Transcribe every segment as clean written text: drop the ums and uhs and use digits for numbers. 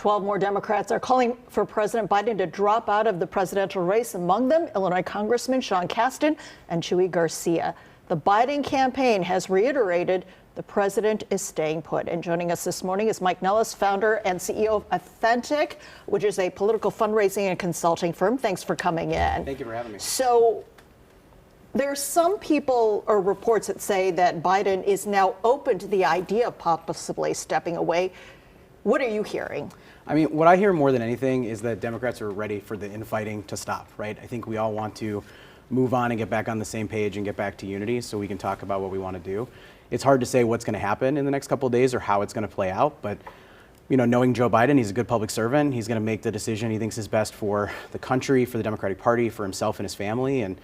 12 more Democrats are calling for President Biden to drop out of the presidential race. Among them, Illinois Congressman Sean Casten and Chuy Garcia. The Biden campaign has reiterated the president is staying put. And joining us this morning is Mike Nellis, founder and CEO of Authentic, which is a political fundraising and consulting firm. Thanks for coming in. Thank you for having me. So there's some people or reports that say that Biden is now open to the idea of possibly stepping away. What are you hearing? I mean, what I hear more than anything is that Democrats are ready for the infighting to stop, right? I think we all want to move on and get back on the same page and get back to unity so we can talk about what we want to do. It's hard to say what's going to happen in the next couple of days or how it's going to play out, but knowing Joe Biden, he's a good public servant. He's going to make the decision he thinks is best for the country, for the Democratic Party, for himself and his family, and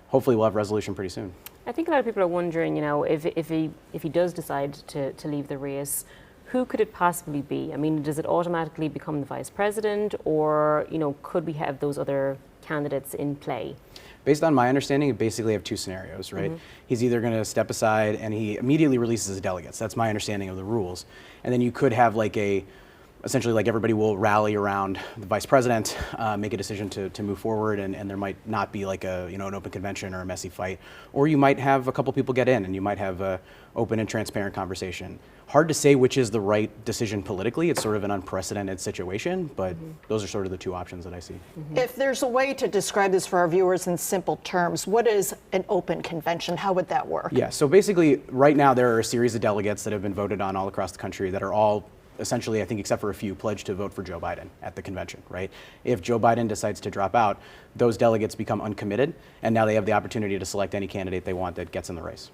hopefully we'll have resolution pretty soon. I think a lot of people are wondering, if he does decide to leave the race, who could it possibly be? I mean, does it automatically become the vice president, or could we have those other candidates in play? Based on my understanding, you basically have two scenarios, right? Mm-hmm. He's either going to step aside and he immediately releases his delegates. That's my understanding of the rules. And then you could have essentially everybody will rally around the vice president, make a decision to move forward, and there might not be an open convention or a messy fight. Or you might have a couple people get in and you might have a open and transparent conversation. Hard to say which is the right decision politically. It's sort of an unprecedented situation, but those are sort of the two options that I see. If there's a way to describe this for our viewers in simple terms, what is an open convention? How would that work? Yeah, so basically right now there are a series of delegates that have been voted on all across the country that are all essentially, I think except for a few, pledged to vote for Joe Biden at the convention, right? If Joe Biden decides to drop out, those delegates become uncommitted, and now they have the opportunity to select any candidate they want that gets in the race.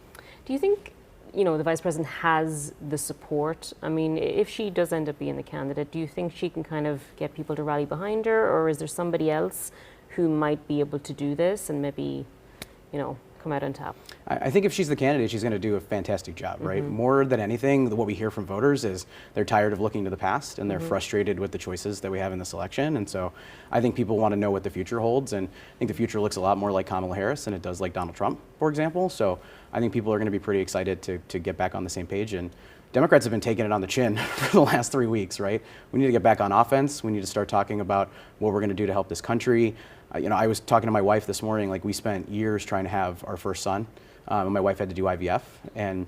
Do you think, the vice president has the support? I mean, if she does end up being the candidate, do you think she can kind of get people to rally behind her, or is there somebody else who might be able to do this and maybe, come out on top? I think if she's the candidate, she's going to do a fantastic job, right? More than anything, what we hear from voters is they're tired of looking to the past and they're frustrated with the choices that we have in this election. And so I think people want to know what the future holds. And I think the future looks a lot more like Kamala Harris than it does like Donald Trump, for example. So I think people are going to be pretty excited to get back on the same page. And Democrats have been taking it on the chin for the last 3 weeks, right? We need to get back on offense. We need to start talking about what we're going to do to help this country. I was talking to my wife this morning, we spent years trying to have our first son. And my wife had to do IVF. And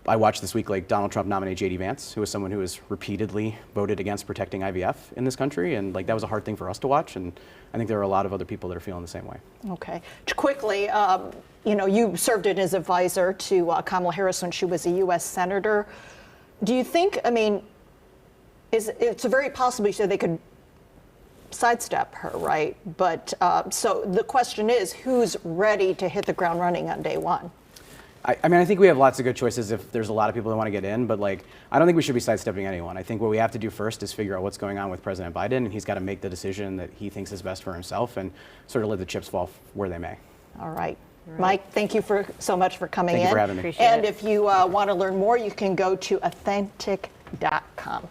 I watched this week, Donald Trump nominate J.D. Vance, who was someone who has repeatedly voted against protecting IVF in this country. And that was a hard thing for us to watch. And I think there are a lot of other people that are feeling the same way. Okay. Quickly, you served as advisor to Kamala Harris when she was a U.S. Senator. Do you think, it's very possible you said they could sidestep her, right? But so the question is, who's ready to hit the ground running on day one? I think we have lots of good choices if there's a lot of people that want to get in, but I don't think we should be sidestepping anyone. I think what we have to do first is figure out what's going on with President Biden, and he's got to make the decision that he thinks is best for himself and sort of let the chips fall where they may. All right. Mike, thank you so much for coming in. Thank you for having me. And if you want to learn more, you can go to authentic.com.